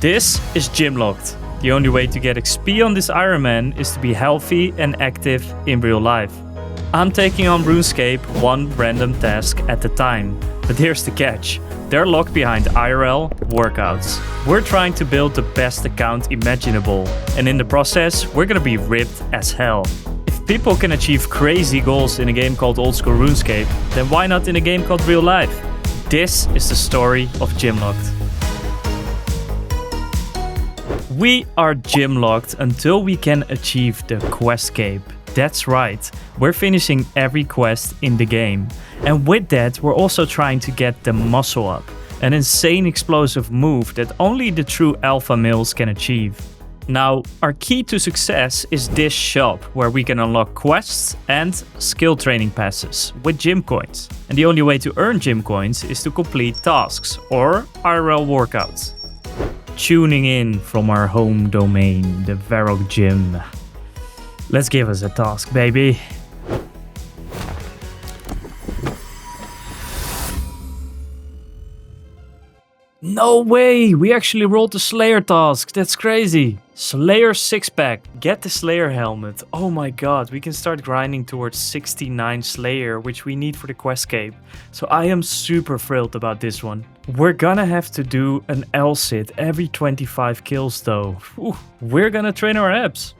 This is Gymlocked. The only way to get XP on this Iron Man is to be healthy and active in real life. I'm taking on RuneScape one random task at a time. But here's the catch. They're locked behind IRL workouts. We're trying to build the best account imaginable, and in the process, we're gonna be ripped as hell. If people can achieve crazy goals in a game called Oldschool Runescape, then why not in a game called real life? This is the story of Gymlocked. We are Gymlocked until we can achieve the Questcape. That's right, we're finishing every quest in the game. And with that, we're also trying to get the muscle up, an insane explosive move that only the true alpha males can achieve. Now, our key to success is this shop, where we can unlock quests and skill training passes with gym coins. And the only way to earn gym coins is to complete tasks or IRL workouts. Tuning in from our home domain, the Varrock Gym. Let's give us a task, baby. No way! We actually rolled the Slayer task. That's crazy. Slayer Sixpack. Get the Slayer helmet. Oh my god, we can start grinding towards 69 Slayer, which we need for the Questcape. So I am super thrilled about this one. We're gonna have to do an LSIT every 25 kills though. Ooh, we're gonna train our abs.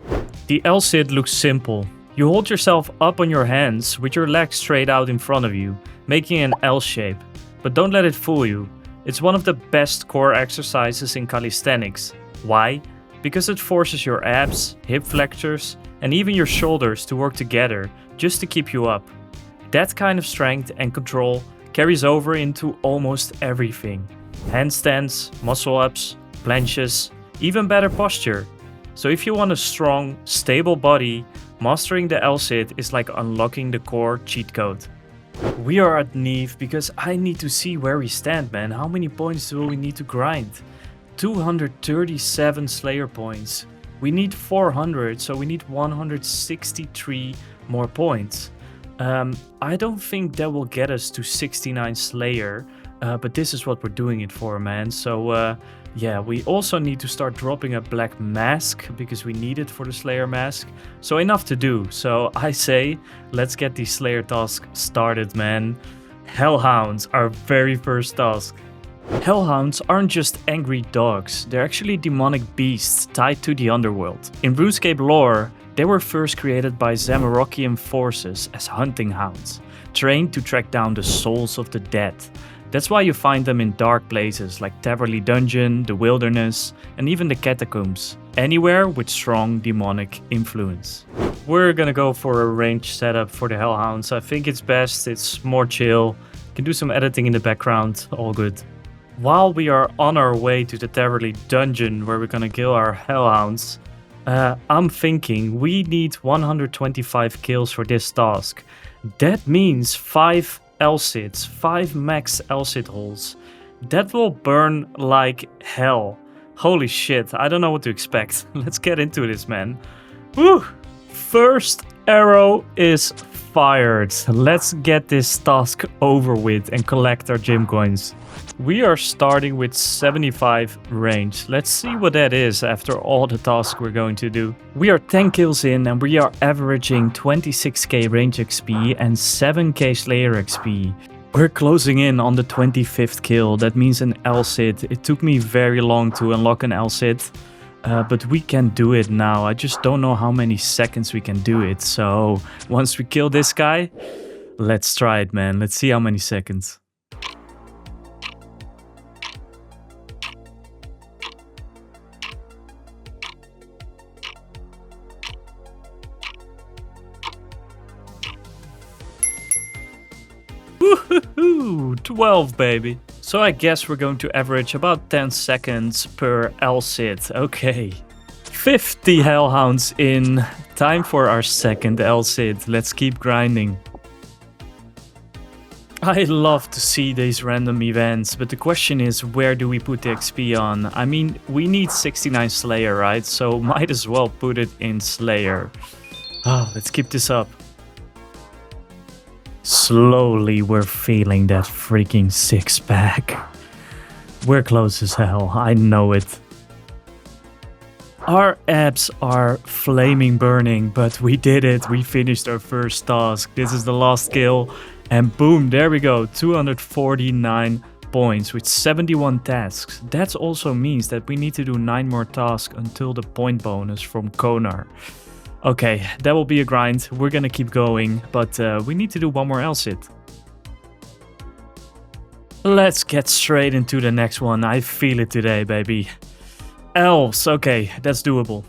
The LSIT looks simple. You hold yourself up on your hands with your legs straight out in front of you, making an L shape. But don't let it fool you. It's one of the best core exercises in calisthenics. Why? Because it forces your abs, hip flexors, and even your shoulders to work together just to keep you up. That kind of strength and control carries over into almost everything. Handstands, muscle ups, planches, even better posture. So if you want a strong, stable body, mastering the LSIT is like unlocking the core cheat code. We are at Neve because I need to see where we stand, man. How many points do we need to grind? 237 Slayer points. We need 400, so we need 163 more points. I don't think that will get us to 69 Slayer, but this is what we're doing it for, man. So yeah, we also need to start dropping a black mask because we need it for the Slayer mask. So enough to do. So I say, let's get the Slayer task started, man. Hellhounds, our very first task. Hellhounds aren't just angry dogs, they're actually demonic beasts tied to the underworld. In RuneScape lore, they were first created by Zamorakian forces as hunting hounds, trained to track down the souls of the dead. That's why you find them in dark places like Taverley Dungeon, the Wilderness, and even the Catacombs. Anywhere with strong demonic influence. We're gonna go for a range setup for the Hellhounds. I think it's best, it's more chill. Can do some editing in the background, all good. While we are on our way to the Taverley Dungeon where we're gonna kill our Hellhounds, I'm thinking we need 125 kills for this task. That means 5 LSITs, 5 max LSIT holes. That will burn like hell. Holy shit, I don't know what to expect. Let's get into this, man. Woo! First arrow is fired. Let's get this task over with and collect our gym coins. We are starting with 75 range. Let's see what that is after all the tasks we're going to do. We are 10 kills in and we are averaging 26k range XP and 7k Slayer XP. We're closing in on the 25th kill. That means an LSIT. It took me very long to unlock an LSIT. But we can do it now. I just don't know how many seconds we can do it. So once we kill this guy, let's try it, man. Let's see how many seconds. Woohoo! 12, baby. So I guess we're going to average about 10 seconds per LSIT. Okay. 50 Hellhounds in. Time for our second LSIT. Let's keep grinding. I love to see these random events, but the question is, where do we put the XP on? I mean, we need 69 Slayer, right? So might as well put it in Slayer. Oh, let's keep this up. Slowly we're feeling that freaking six-pack. We're close as hell, I know it. Our abs are flaming burning, but we did it. We finished our first task. This is the last kill. And boom, there we go. 249 points with 71 tasks. That also means that we need to do 9 more tasks until the point bonus from Konar. Okay, that will be a grind. We're gonna keep going, but we need to do one more LSIT. Let's get straight into the next one. I feel it today, baby. Elves, okay, that's doable.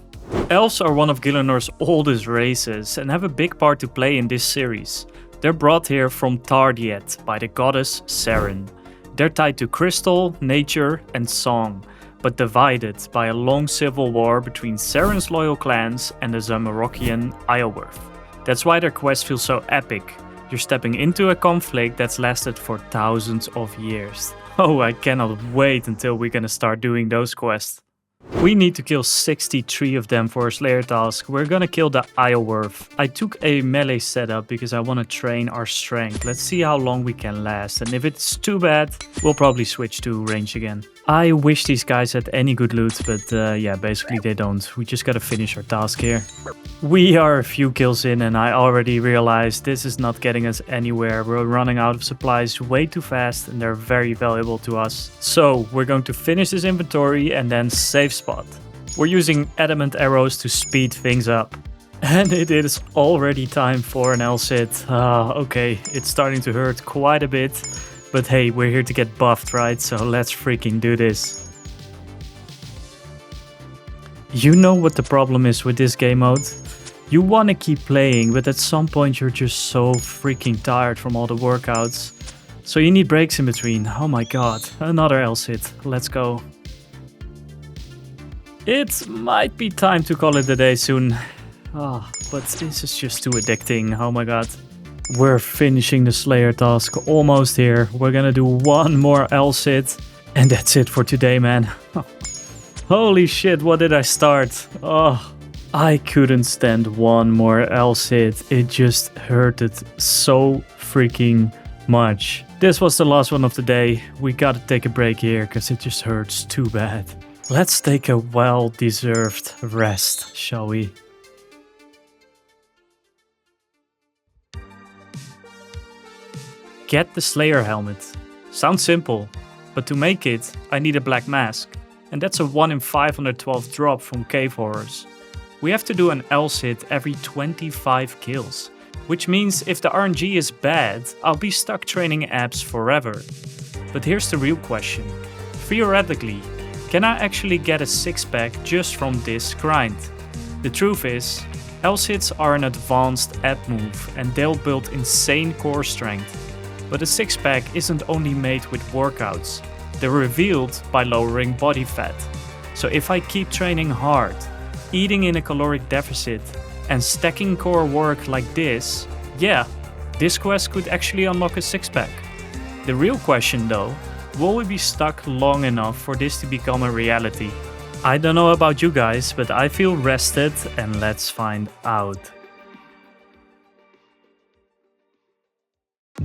Elves are one of Gillinor's oldest races and have a big part to play in this series. They're brought here from Tardiet by the goddess Seren. They're tied to crystal, nature and song, but divided by a long civil war between Seren's loyal clans and the Zamorakian Isleworth. That's why their quest feels so epic. You're stepping into a conflict that's lasted for thousands of years. Oh, I cannot wait until we're gonna start doing those quests. We need to kill 63 of them for a Slayer task. We're gonna kill the Isleworth. I took a melee setup because I want to train our strength. Let's see how long we can last, and if it's too bad, we'll probably switch to range again. I wish these guys had any good loot, but yeah, basically they don't. We just gotta finish our task here. We are a few kills in and I already realized this is not getting us anywhere. We're running out of supplies way too fast and they're very valuable to us. So we're going to finish this inventory and then save spot. We're using adamant arrows to speed things up. And it is already time for an LSIT. Okay, it's starting to hurt quite a bit. But hey, we're here to get buffed, right? So let's freaking do this. You know what the problem is with this game mode? You want to keep playing, but at some point you're just so freaking tired from all the workouts. So you need breaks in between. Oh my god, another LSIT. Let's go. It might be time to call it a day soon. But this is just too addicting. Oh my god. We're finishing the Slayer task, almost here. We're gonna do one more LSIT. And that's it for today, man. Holy shit, what did I start? Oh, I couldn't stand one more LSIT. It just hurted so freaking much. This was the last one of the day. We gotta take a break here because it just hurts too bad. Let's take a well-deserved rest, shall we? Get the Slayer helmet. Sounds simple, but to make it, I need a black mask. And that's a 1 in 512 drop from Cave Horrors. We have to do an LSIT every 25 kills, which means if the RNG is bad, I'll be stuck training abs forever. But here's the real question. Theoretically, can I actually get a 6-pack just from this grind? The truth is, LSITs are an advanced ab move and they'll build insane core strength. But a 6-pack isn't only made with workouts. They're revealed by lowering body fat. So if I keep training hard, eating in a caloric deficit, and stacking core work like this, yeah, this quest could actually unlock a 6-pack. The real question though, will we be stuck long enough for this to become a reality? I don't know about you guys, but I feel rested and let's find out.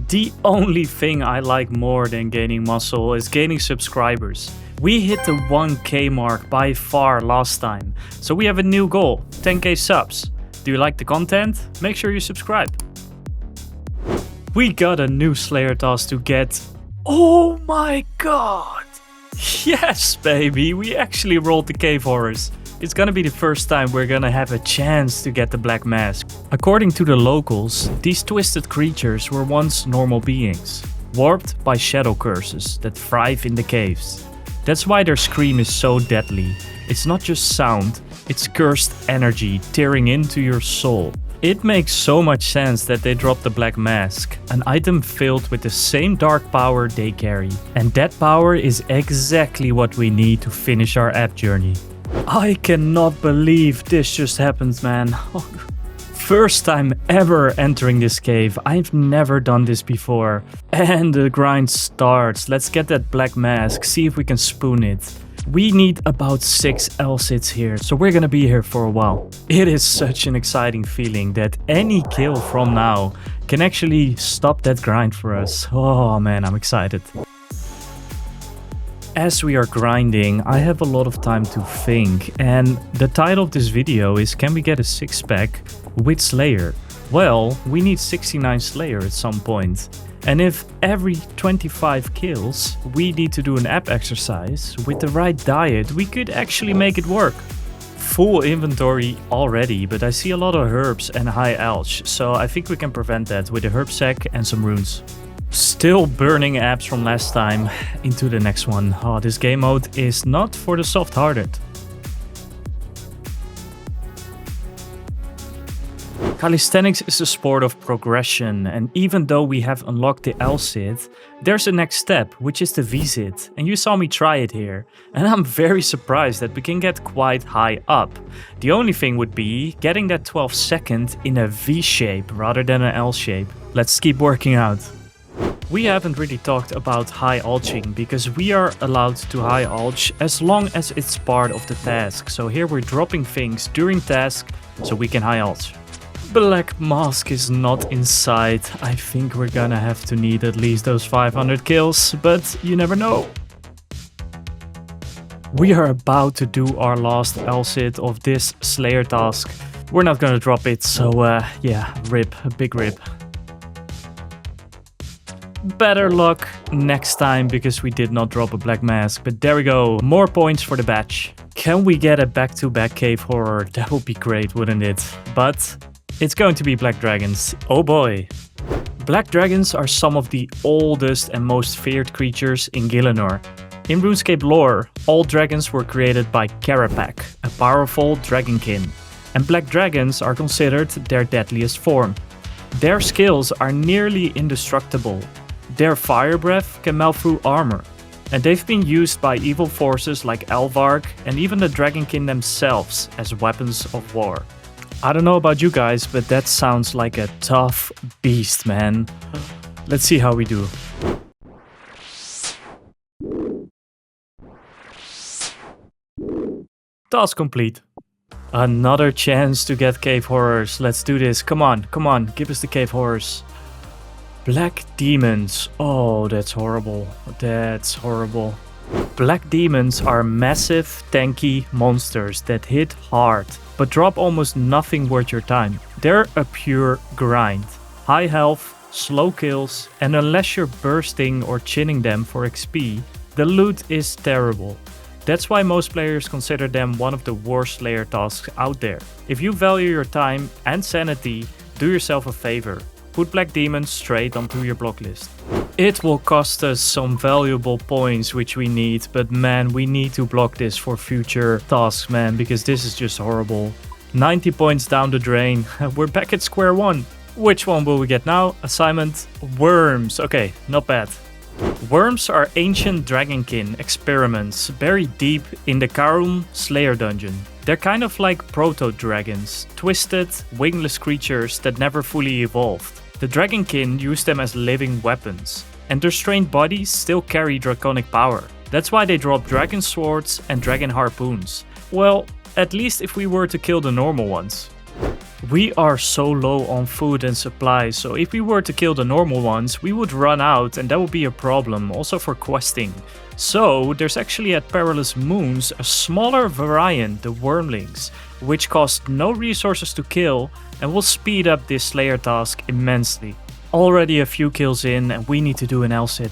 The only thing I like more than gaining muscle is gaining subscribers. We hit the 1k mark by far last time, so we have a new goal, 10k subs. Do you like the content? Make sure you subscribe. We got a new Slayer task to get. Oh my god! Yes baby, we actually rolled the Cave Horrors. It's gonna be the first time we're gonna have a chance to get the black mask. According to the locals, these twisted creatures were once normal beings, warped by shadow curses that thrive in the caves. That's why their scream is so deadly. It's not just sound, it's cursed energy tearing into your soul. It makes so much sense that they dropped the black mask, an item filled with the same dark power they carry. And that power is exactly what we need to finish our app journey. I cannot believe this just happened, man. First time ever entering this cave. I've never done this before. And the grind starts. Let's get that black mask, see if we can spoon it. We need about 6 LSITs here, so we're gonna be here for a while. It is such an exciting feeling that any kill from now can actually stop that grind for us. Oh man, I'm excited. As we are grinding, I have a lot of time to think, and the title of this video is Can we get a 6-pack with Slayer? Well, we need 69 Slayer at some point. And if every 25 kills we need to do an app exercise, with the right diet we could actually make it work. Full inventory already, but I see a lot of herbs and high alch, so I think we can prevent that with a herb sack and some runes. Still burning apps from last time into the next one. Oh, this game mode is not for the soft-hearted. Calisthenics is a sport of progression, and even though we have unlocked the LSIT, there's a next step, which is the VSIT, and you saw me try it here. And I'm very surprised that we can get quite high up. The only thing would be getting that 12 second in a V shape rather than an L shape. Let's keep working out. We haven't really talked about high alching because we are allowed to high alch as long as it's part of the task. So here we're dropping things during task so we can high alch. Black Mask is not in sight. I think we're gonna have to need at least those 500 kills, but you never know. We are about to do our last LSIT of this Slayer task. We're not gonna drop it, so yeah, rip, a big rip. Better luck next time because we did not drop a Black Mask, but there we go, more points for the batch. Can we get a back-to-back cave horror? That would be great, wouldn't it? But it's going to be Black Dragons. Oh boy. Black Dragons are some of the oldest and most feared creatures in Gielinor. In RuneScape lore, all dragons were created by Carapac, a powerful dragonkin, and Black Dragons are considered their deadliest form. Their skills are nearly indestructible. Their fire breath can melt through armor, and they've been used by evil forces like Alvark and even the dragonkin themselves as weapons of war. I don't know about you guys, but that sounds like a tough beast, man. Let's see how we do. Task complete. Another chance to get cave horrors. Let's do this. Come on, give us the cave horrors. Black demons. Oh, that's horrible. That's horrible. Black demons are massive, tanky monsters that hit hard, but drop almost nothing worth your time. They're a pure grind. High health, slow kills, and unless you're bursting or chinning them for XP, the loot is terrible. That's why most players consider them one of the worst Slayer tasks out there. If you value your time and sanity, do yourself a favor. Put Black Demons straight onto your block list. It will cost us some valuable points which we need, but man, we need to block this for future tasks, man, because this is just horrible. 90 points down the drain. We're back at square one. Which one will we get now? Assignment Worms. Okay, not bad. Worms are ancient dragonkin experiments buried deep in the Karum Slayer dungeon. They're kind of like proto-dragons, twisted, wingless creatures that never fully evolved. The dragonkin use them as living weapons, and their strained bodies still carry draconic power. That's why they drop dragon swords and dragon harpoons. Well, at least if we were to kill the normal ones. We are so low on food and supplies, so if we were to kill the normal ones, we would run out and that would be a problem, also for questing. So there's actually at Perilous Moons a smaller variant, the Wormlings, which cost no resources to kill and will speed up this Slayer task immensely. Already a few kills in and we need to do an LSIT.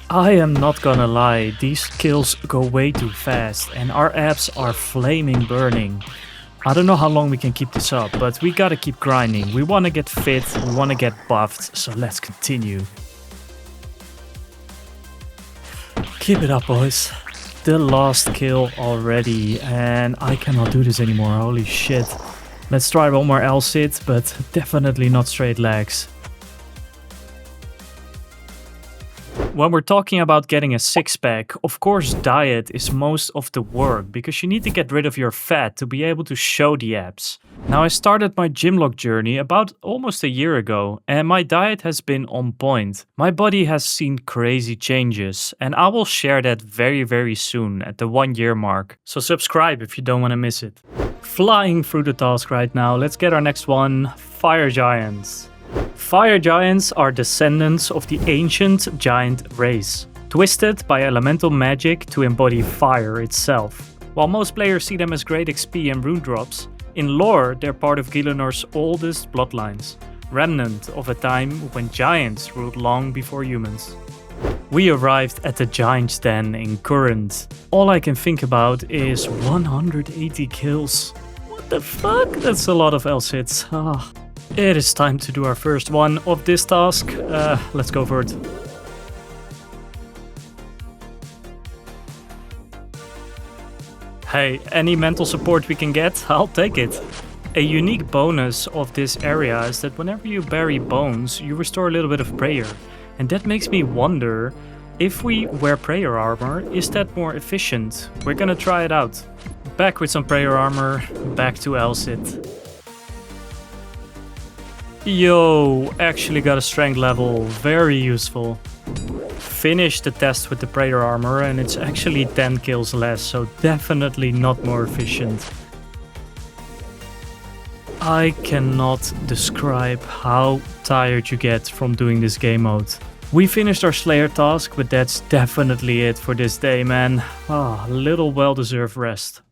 I am not gonna lie, these kills go way too fast and our apps are flaming burning. I don't know how long we can keep this up, but we gotta keep grinding. We wanna get fit, we wanna get buffed, so let's continue. Keep it up, boys. The last kill already, and I cannot do this anymore, holy shit. Let's try one more LSIT, but definitely not straight legs. When we're talking about getting a 6-pack, of course diet is most of the work because you need to get rid of your fat to be able to show the abs. Now I started my Gymlocked journey about almost a year ago and my diet has been on point. My body has seen crazy changes and I will share that very soon at the 1 year mark. So subscribe if you don't want to miss it. Flying through the task right now, let's get our next one, Fire Giants. Fire Giants are descendants of the ancient giant race. twisted by elemental magic to embody fire itself. While most players see them as great XP and rune drops, in lore they're part of Gilinor's oldest bloodlines, remnant of a time when giants ruled long before humans. We arrived at the Giant's Den in Current. All I can think about is 180 kills. What the fuck? That's a lot of LSITs. Ah. It is time to do our first one of this task. Let's go for it. Hey, any mental support we can get, I'll take it. A unique bonus of this area is that whenever you bury bones, you restore a little bit of prayer. And that makes me wonder, if we wear prayer armor, is that more efficient? We're gonna try it out. Back with some prayer armor, back to LSIT. Yo, actually got a strength level, very useful. Finished the test with the prayer armor and it's actually 10 kills less, so definitely not more efficient. I cannot describe how tired you get from doing this game mode. We finished our Slayer task, but that's definitely it for this day, man. A little well-deserved rest.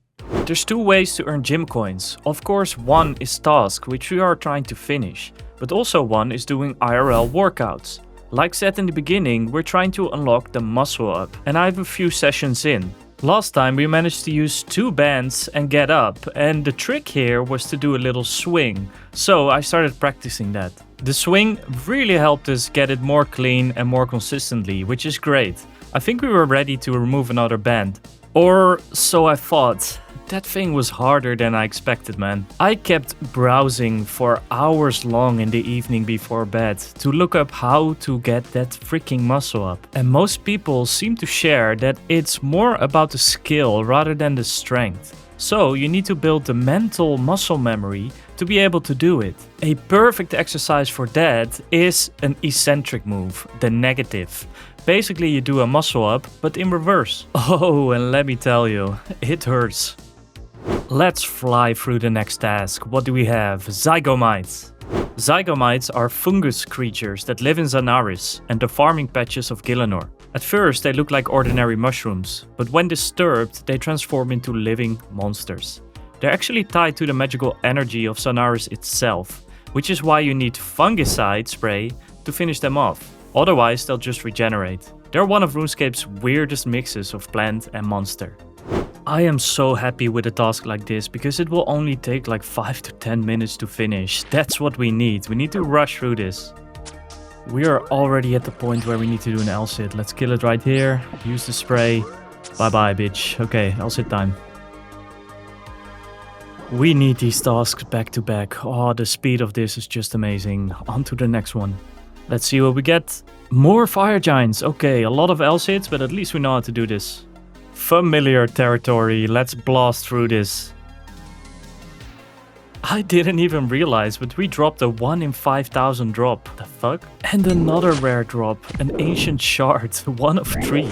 There's two ways to earn gym coins. Of course, one is task, which we are trying to finish, but also one is doing IRL workouts. Like said in the beginning, we're trying to unlock the muscle up, and I have a few sessions in. Last time we managed to use 2 bands and get up, and the trick here was to do a little swing, so I started practicing that. The swing really helped us get it more clean and more consistently, which is great. I think we were ready to remove another band. Or so I thought. That thing was harder than I expected, man. I kept browsing for hours long in the evening before bed to look up how to get that freaking muscle up. And most people seem to share that it's more about the skill rather than the strength. So you need to build the mental muscle memory to be able to do it. A perfect exercise for that is an eccentric move, the negative. Basically you do a muscle up, but in reverse. Oh, and let me tell you, it hurts. Let's fly through the next task. What do we have? Zygomites. Zygomites are fungus creatures that live in Zanaris and the farming patches of Gilinor. At first they look like ordinary mushrooms, but when disturbed they transform into living monsters. They're actually tied to the magical energy of Zanaris itself, which is why you need fungicide spray to finish them off. Otherwise they'll just regenerate. They're one of RuneScape's weirdest mixes of plant and monster. I am so happy with a task like this because it will only take like 5 to 10 minutes to finish. That's what we need. We need to rush through this. We are already at the point where we need to do an LSIT. Let's kill it right here. Use the spray. Bye bye, bitch. Okay, LSIT time. We need these tasks back to back. Oh, the speed of this is just amazing. On to the next one. Let's see what we get. More fire giants. Okay, a lot of LSITs, but at least we know how to do this. Familiar territory. Let's blast through this. I didn't even realize, but we dropped a 1 in 5,000 drop. The fuck? And another rare drop. An ancient shard. 1 of 3.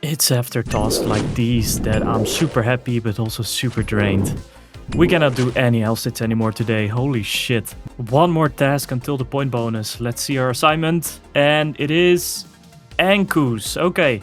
It's after tasks like these that I'm super happy, but also super drained. We cannot do any LSITs anymore today. Holy shit. One more task until the point bonus. Let's see our assignment. And it is Ankus. Okay.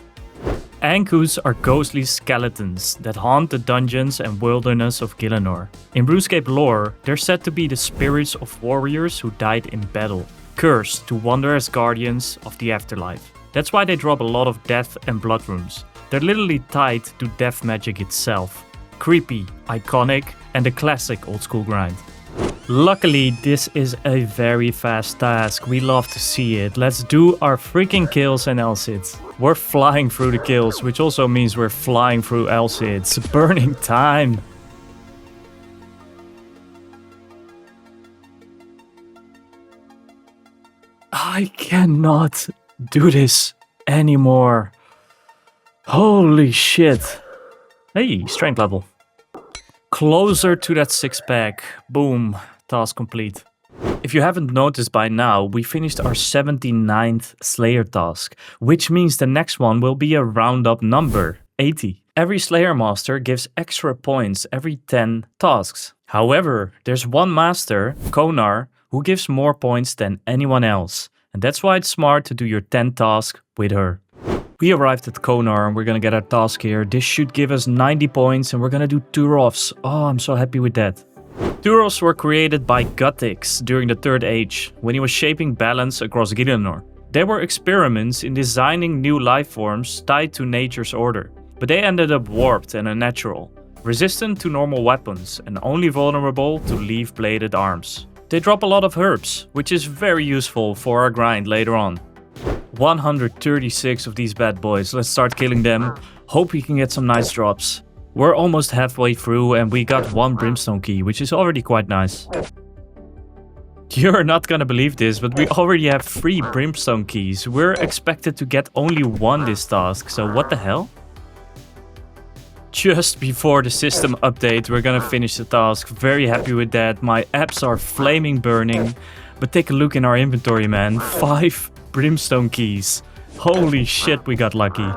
Ankus are ghostly skeletons that haunt the dungeons and wilderness of Gilinor. In RuneScape lore, they're said to be the spirits of warriors who died in battle, cursed to wander as guardians of the afterlife. That's why they drop a lot of death and blood runes. They're literally tied to death magic itself. Creepy, iconic, and a classic old school grind. Luckily, this is a very fast task. We love to see it. Let's do our freaking kills and LSITs. We're flying through the kills, which also means we're flying through LSITs. Burning time. I cannot do this anymore. Holy shit. Hey, strength level. Closer to that 6-pack. Boom. Task complete. If you haven't noticed by now, we finished our 79th Slayer task, which means the next one will be a round-up number, 80. Every Slayer Master gives extra points every 10 tasks. However, there's one Master, Konar, who gives more points than anyone else, And that's why it's smart to do your 10 task with her. We arrived at Konar and we're gonna get our task here. This should give us 90 points and we're gonna do Turovs. Oh, I'm so happy with that. Turovs were created by Guttix during the Third Age, when he was shaping balance across Gielinor. They were experiments in designing new life forms tied to nature's order, but they ended up warped and unnatural, resistant to normal weapons and only vulnerable to leaf-bladed arms. They drop a lot of herbs, which is very useful for our grind later on. 136 of these bad boys, let's start killing them, hope we can get some nice drops. We're almost halfway through and we got 1 brimstone key, which is already quite nice. You're not gonna believe this, but we already have 3 brimstone keys. We're expected to get only 1 this task, so what the hell? Just before the system update, we're gonna finish the task. Very happy with that. My apps are flaming burning. But take a look in our inventory, man. 5 brimstone keys. Holy shit, we got lucky.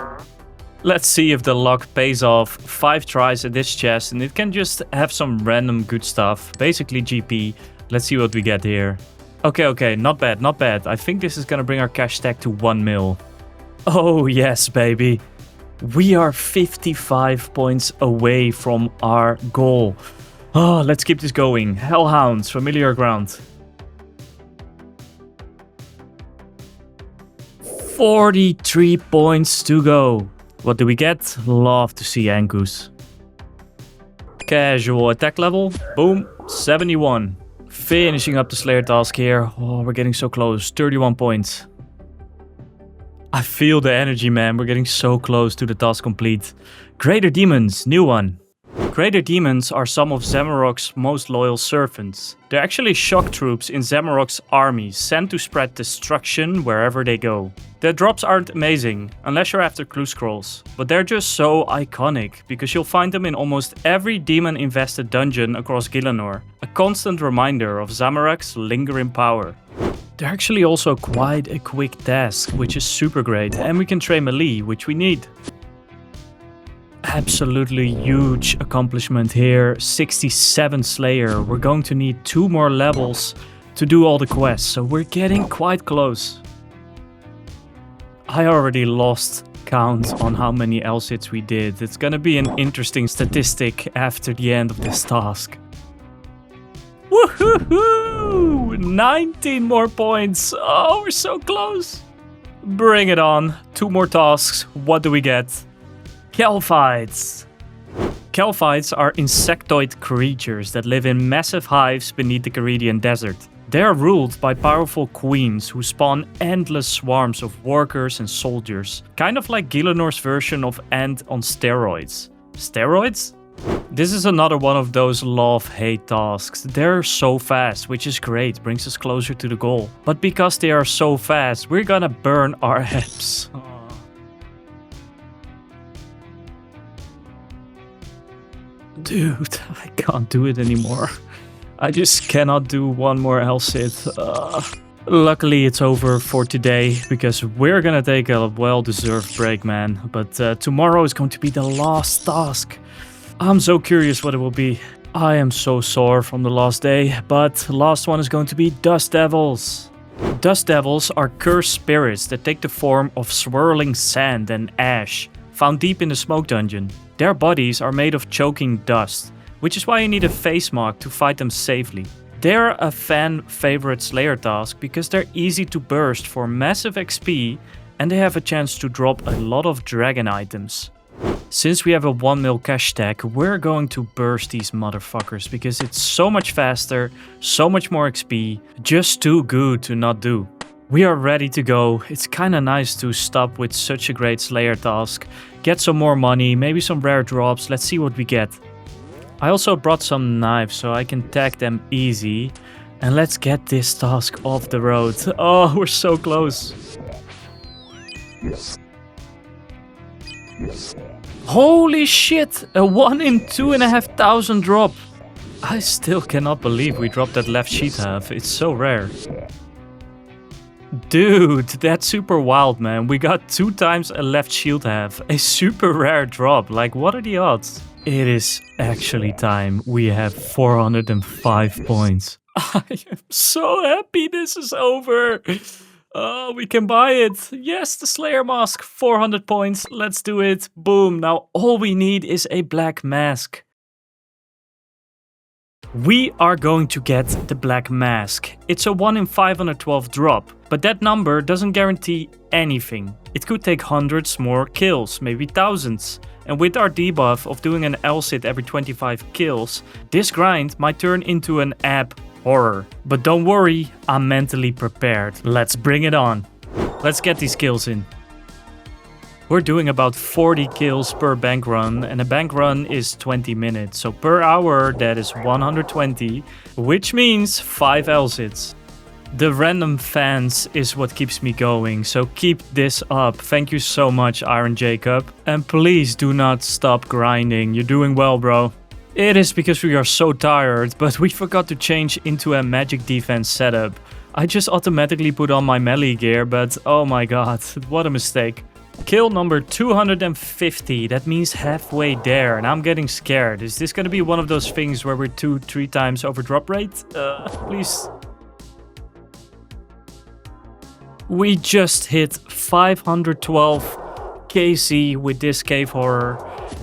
Let's see if the luck pays off. 5 tries at this chest and it can just have some random good stuff. Basically GP. Let's see what we get here. Okay, not bad, not bad. I think this is gonna bring our cash stack to 1 mil. Oh yes, baby. We are 55 points away from our goal. Oh, let's keep this going. Hellhounds, familiar ground. 43 points to go. What do we get? Love to see Ankus. Casual attack level. Boom. 71. Finishing up the Slayer task here. Oh, we're getting so close. 31 points. I feel the energy, man. We're getting so close to the task complete. Greater Demons. New one. Greater Demons are some of Zamorak's most loyal servants. They're actually shock troops in Zamorak's army, sent to spread destruction wherever they go. Their drops aren't amazing, unless you're after clue scrolls, but they're just so iconic, because you'll find them in almost every demon-invested dungeon across Gielinor, a constant reminder of Zamorak's lingering power. They're actually also quite a quick task, which is super great, and we can train melee, which we need. Absolutely huge accomplishment here. 67 Slayer. We're going to need 2 more levels to do all the quests, so we're getting quite close. I already lost count on how many LSITs we did. It's gonna be an interesting statistic after the end of this task. Woohoo! 19 more points. Oh, we're so close. Bring it on. 2 more tasks. What do we get? Kelphites. Kelphites are insectoid creatures that live in massive hives beneath the Caridian desert. They are ruled by powerful queens who spawn endless swarms of workers and soldiers. Kind of like Gielinor's version of Ant on steroids. Steroids? This is another one of those love-hate tasks. They're so fast, which is great, brings us closer to the goal. But because they are so fast, we're gonna burn our apps. Dude, I can't do it anymore. I just cannot do 1 more LSIT. Luckily it's over for today, because we're gonna take a well-deserved break, man. But tomorrow is going to be the last task. I'm so curious what it will be. I am so sore from the last day, but the last one is going to be Dust Devils. Dust Devils are cursed spirits that take the form of swirling sand and ash, found deep in the smoke dungeon. Their bodies are made of choking dust, which is why you need a face mark to fight them safely. They're a fan favorite Slayer task because they're easy to burst for massive XP and they have a chance to drop a lot of dragon items. Since we have a 1 mil cash stack, we're going to burst these motherfuckers because it's so much faster, so much more XP, just too good to not do. We are ready to go. It's kinda nice to stop with such a great Slayer task, get some more money, maybe some rare drops, let's see what we get. I also brought some knives so I can tag them easy. And let's get this task off the road. Oh, we're so close. Holy shit! A 1 in 2,500 drop. I still cannot believe we dropped that left sheet half. It's so rare. Dude, that's super wild, man. We got 2 times a left shield half. A super rare drop. Like, what are the odds? It is actually time. We have 405 points. I am so happy this is over. Oh, we can buy it. Yes, the Slayer mask, 400 points. Let's do it. Boom. Now all we need is a black mask. We are going to get the black mask. It's a 1 in 512 drop, but that number doesn't guarantee anything. It could take hundreds more kills, maybe thousands. And with our debuff of doing an LSIT every 25 kills, this grind might turn into an app horror. But don't worry, I'm mentally prepared. Let's bring it on. Let's get these kills in. We're doing about 40 kills per bank run, and a bank run is 20 minutes. So per hour, that is 120, which means 5 LSITs. The random fans is what keeps me going, so keep this up. Thank you so much, Iron Jacob. And please do not stop grinding. You're doing well, bro. It is because we are so tired, but we forgot to change into a magic defense setup. I just automatically put on my melee gear, but oh my god, what a mistake. Kill number 250, that means halfway there, and I'm getting scared. Is this gonna be one of those things where we're 2-3 times over drop rate? Please. We just hit 512 KC with this cave horror,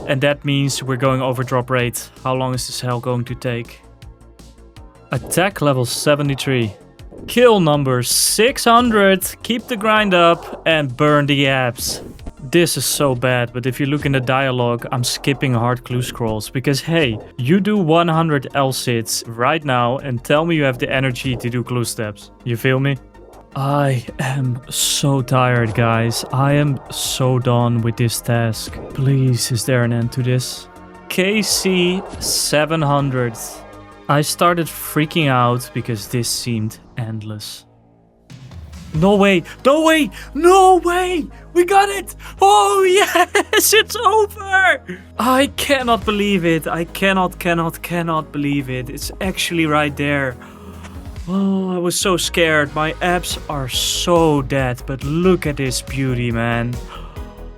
and that means we're going over drop rate. How long is this hell going to take? Attack level 73. Kill number 600, keep the grind up and burn the apps. This is so bad, but if you look in the dialogue, I'm skipping hard clue scrolls because hey, you do 100 LSITs right now and tell me you have the energy to do clue steps. You feel me? I am so tired, guys. I am so done with this task. Please, is there an end to this? KC 700. I started freaking out because this seemed endless. No way, no way, no way! We got it! Oh yes, it's over! I cannot believe it. I cannot believe it. It's actually right there. Oh, I was so scared. My abs are so dead, but look at this beauty, man.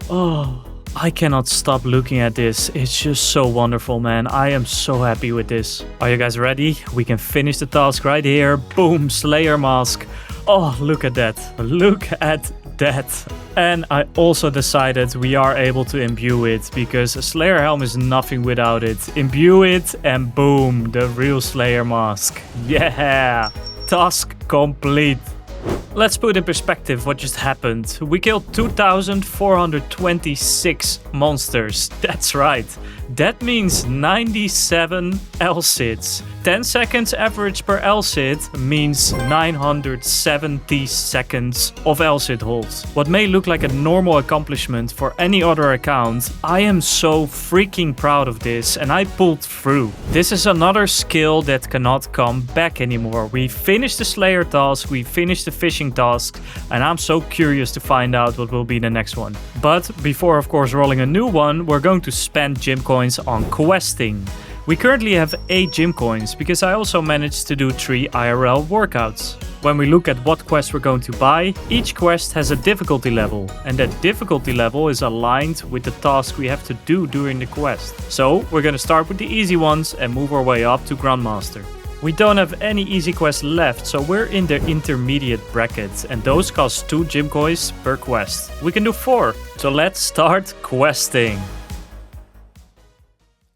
Oh, I cannot stop looking at this. It's just so wonderful, man. I am so happy with this. Are you guys ready? We can finish the task right here. Boom, Slayer mask. Oh, look at that. Look at that. And I also decided we are able to imbue it because a Slayer helm is nothing without it. Imbue it and boom, the real Slayer mask. Yeah, task complete. Let's put in perspective what just happened. We killed 2,426 monsters. That's right. That means 97 LSITs. 10 seconds average per LSIT means 970 seconds of LSIT holds. What may look like a normal accomplishment for any other account, I am so freaking proud of this and I pulled through. This is another skill that cannot come back anymore. We finished the Slayer task, we finished the fishing task, and I'm so curious to find out what will be the next one. But before of course rolling a new one, we're going to spend gym coins on questing. We currently have 8 gym coins because I also managed to do 3 IRL workouts. When we look at what quest we're going to buy, each quest has a difficulty level, and that difficulty level is aligned with the task we have to do during the quest. So we're going to start with the easy ones and move our way up to Grandmaster. We don't have any easy quests left, so we're in the intermediate bracket, and those cost 2 gym coins per quest. We can do 4, so let's start questing.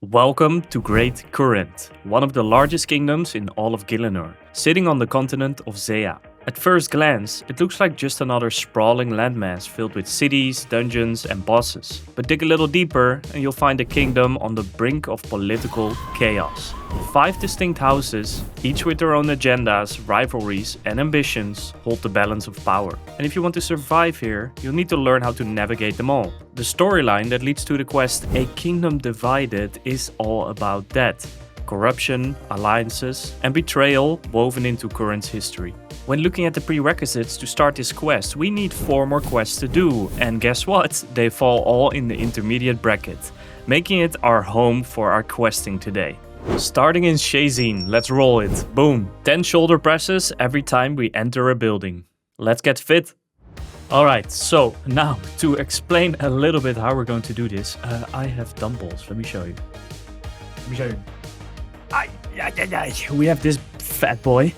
Welcome to Great Corinth, one of the largest kingdoms in all of Gielinor, sitting on the continent of Zea. At first glance, it looks like just another sprawling landmass filled with cities, dungeons and bosses. But dig a little deeper and you'll find a kingdom on the brink of political chaos. 5 distinct houses, each with their own agendas, rivalries and ambitions, hold the balance of power. And if you want to survive here, you'll need to learn how to navigate them all. The storyline that leads to the quest A Kingdom Divided is all about that. Corruption, alliances, and betrayal woven into Corinth's history. When looking at the prerequisites to start this quest, we need 4 more quests to do, and guess what? They fall all in the intermediate bracket, making it our home for our questing today. Starting in Shazin, let's roll it. Boom! 10 shoulder presses every time we enter a building. Let's get fit! Alright, so now to explain a little bit how we're going to do this, I have dumbbells. Let me show you. We have this fat boy.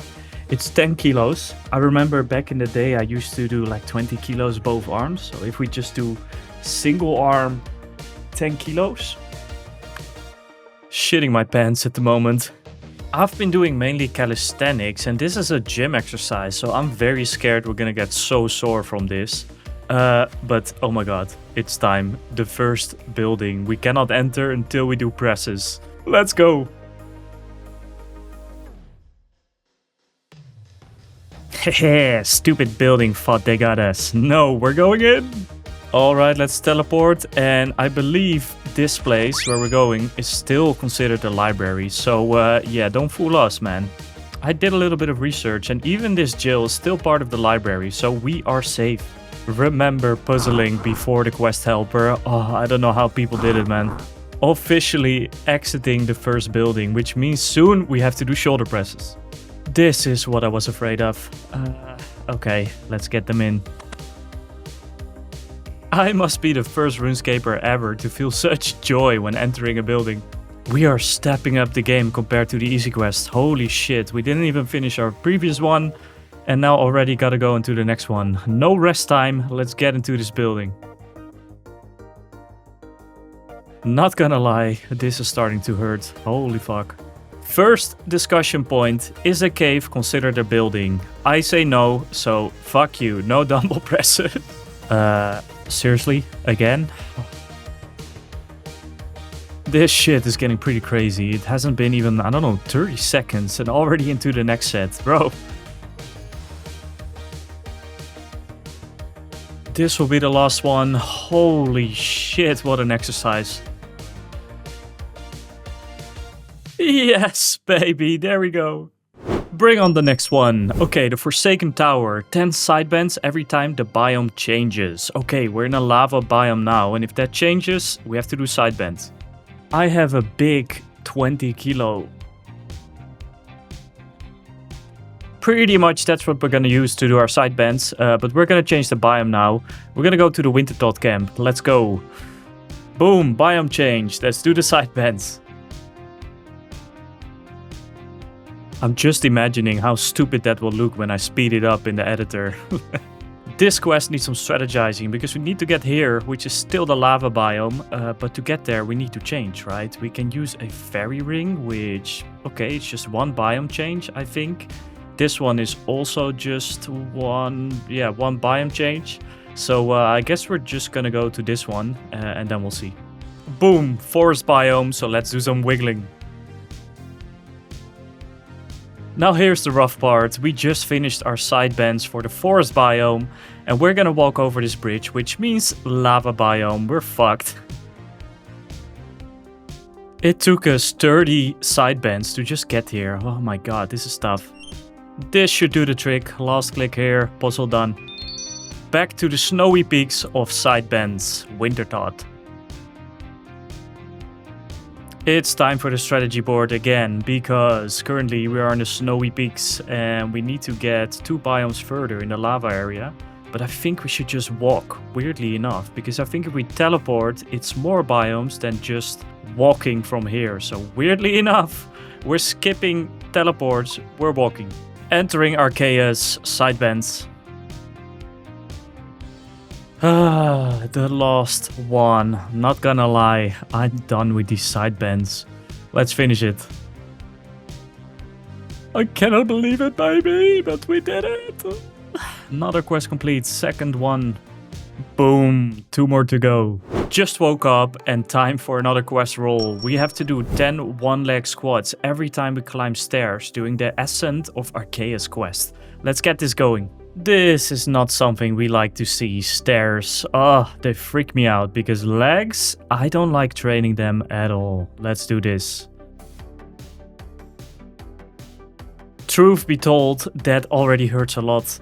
It's 10 kilos. I remember back in the day I used to do like 20 kilos both arms. So if we just do single arm 10 kilos. Shitting my pants at the moment. I've been doing mainly calisthenics and this is a gym exercise. So I'm very scared we're gonna get so sore from this. But oh my god, it's time. The first building. We cannot enter until we do presses. Let's go. Hehe, stupid building thought they got us. No, we're going in. Alright, let's teleport. And I believe this place where we're going is still considered a library. So yeah, don't fool us, man. I did a little bit of research and even this jail is still part of the library. So we are safe. Remember puzzling before the quest helper. Oh, I don't know how people did it, man. Officially exiting the first building, which means soon we have to do shoulder presses. This is what I was afraid of. Okay, let's get them in. I must be the first RuneScaper ever to feel such joy when entering a building. We are stepping up the game compared to the easy quest. Holy shit, we didn't even finish our previous one. And now already gotta go into the next one. No rest time, let's get into this building. Not gonna lie, this is starting to hurt. Holy fuck. First discussion point, is a cave considered a building? I say no, so fuck you, no dumbbell presses. Seriously? Again? This shit is getting pretty crazy. It hasn't been even, I don't know, 30 seconds and already into the next set, bro. This will be the last one. Holy shit, what an exercise. Yes, baby, there we go. Bring on the next one. Okay, the Forsaken Tower. 10 side bends every time the biome changes. Okay, we're in a lava biome now, and if that changes, we have to do side bends. I have a big 20 kilo. Pretty much that's what we're gonna use to do our side bends, but we're gonna change the biome now. We're gonna go to the Winter Dot camp. Let's go. Boom, biome change. Let's do the side bends. I'm just imagining how stupid that will look when I speed it up in the editor. This quest needs some strategizing because we need to get here, which is still the lava biome, but to get there we need to change, right? We can use a fairy ring, which, okay, it's just one biome change, I think. This one is also just one biome change. So I guess we're just gonna go to this one and then we'll see. Boom, forest biome, so let's do some wiggling. Now here's the rough part. We just finished our side bends for the forest biome and we're gonna walk over this bridge, which means lava biome. We're fucked. It took us 30 side bends to just get here. Oh my god, this is tough. This should do the trick. Last click here, puzzle done. Back to the snowy peaks of side bends, Winter Dot. It's time for the strategy board again, because currently we are on the snowy peaks and we need to get 2 biomes further in the lava area. But I think we should just walk, weirdly enough, because I think if we teleport, it's more biomes than just walking from here. So weirdly enough, we're skipping teleports, we're walking. Entering Archaea's side bends. The last one. Not gonna lie, I'm done with these side bends. Let's finish it. I cannot believe it, baby, but we did it. Another quest complete, second one. Boom, 2 more to go. Just woke up and time for another quest roll. We have to do 10 one-leg squats every time we climb stairs during the Ascent of Archaea's quest. Let's get this going. This is not something we like to see. Stairs, they freak me out because legs, I don't like training them at all. Let's do this. Truth be told, that already hurts a lot.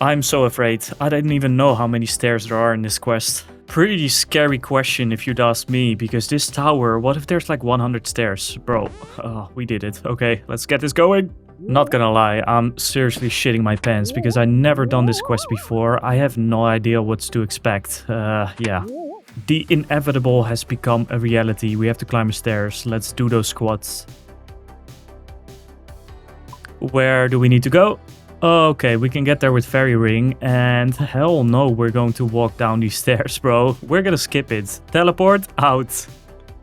I'm so afraid. I didn't even know how many stairs there are in this quest. Pretty scary question if you'd ask me, because this tower, what if there's like 100 stairs? Bro, we did it. Okay, let's get this going. Not gonna lie, I'm seriously shitting my pants because I never done this quest before. I have no idea what to expect. Yeah. The inevitable has become a reality. We have to climb the stairs. Let's do those squats. Where do we need to go? Okay, we can get there with Fairy Ring, and hell no, we're going to walk down these stairs, bro. We're gonna skip it. Teleport out.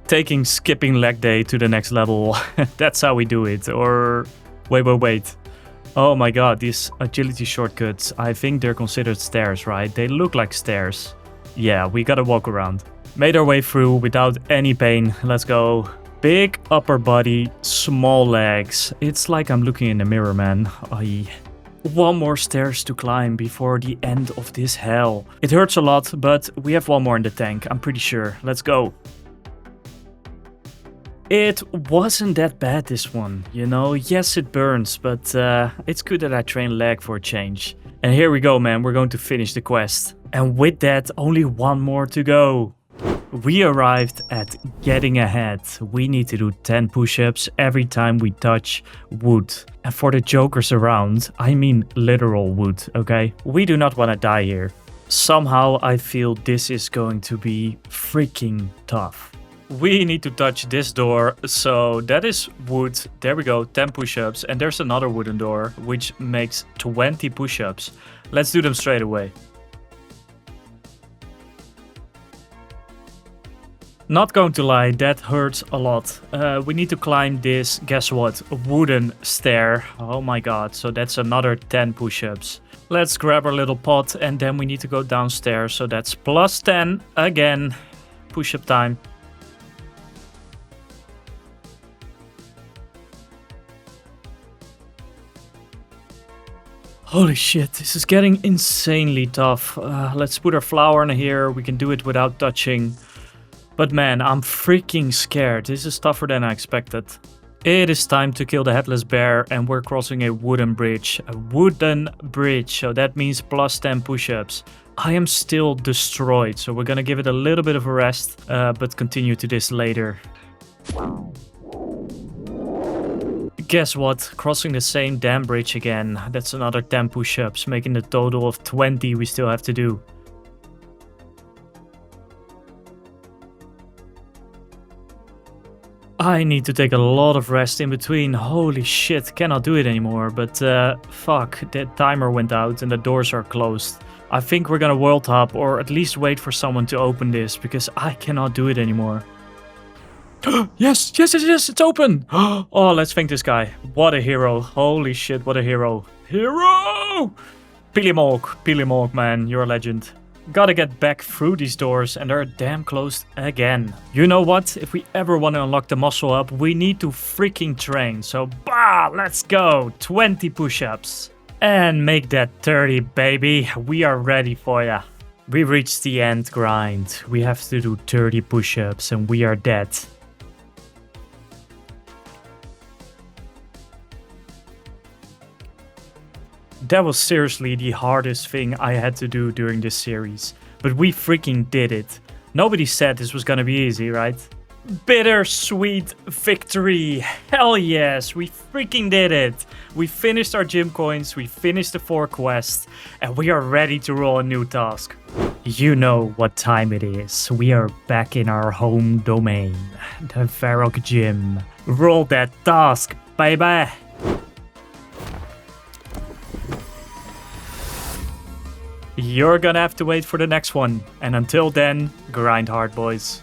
Taking skipping leg day to the next level. That's how we do it. Or wait. Oh my god, these agility shortcuts, I think they're considered stairs, right? They look like stairs. Yeah, we gotta walk around. Made our way through without any pain. Let's go. Big upper body, small legs. It's like I'm looking in the mirror, man. Aye. One more stairs to climb before the end of this hell. It hurts a lot, but we have one more in the tank, I'm pretty sure. Let's go. It wasn't that bad, this one, you know. Yes, it burns, but it's good that I train leg for a change. And here we go, man. We're going to finish the quest. And with that, only one more to go. We arrived at getting ahead. We need to do 10 push-ups every time we touch wood. And for the jokers around, I mean literal wood, okay? We do not want to die here. Somehow I feel this is going to be freaking tough. We need to touch this door, so that is wood. There we go, 10 push-ups. And there's another wooden door, which makes 20 push-ups. Let's do them straight away. Not going to lie, that hurts a lot. We need to climb this, guess what, wooden stair. Oh my god, so that's another 10 push-ups. Let's grab our little pot and then we need to go downstairs. So that's plus 10 again. Push-up time. Holy shit, this is getting insanely tough. Let's put our flower in here. We can do it without touching. But man, I'm freaking scared. This is tougher than I expected. It is time to kill the headless bear and we're crossing a wooden bridge. A wooden bridge, so that means plus 10 push-ups. I am still destroyed, so we're gonna give it a little bit of a rest, but continue to this later. Guess what? Crossing the same damn bridge again. That's another 10 push-ups, making the total of 20 we still have to do. I need to take a lot of rest in between. Holy shit, cannot do it anymore. But fuck, that timer went out and the doors are closed. I think we're gonna world hop or at least wait for someone to open this because I cannot do it anymore. Yes, it's open. Oh, let's thank this guy. What a hero. Holy shit, what a hero. Hero! Pilimork, man, you're a legend. Gotta get back through these doors and they're damn closed again. You know what? If we ever want to unlock the muscle up, we need to freaking train. So, bah, let's go. 20 push-ups. And make that 30, baby. We are ready for ya. We reached the end grind. We have to do 30 push-ups and we are dead. That was seriously the hardest thing I had to do during this series. But we freaking did it. Nobody said this was gonna be easy, right? Bittersweet victory. Hell yes, we freaking did it. We finished our gym coins, we finished the 4 quests, and we are ready to roll a new task. You know what time it is. We are back in our home domain, the Varrock Gym. Roll that task, baby. You're gonna have to wait for the next one. And until then, grind hard, boys.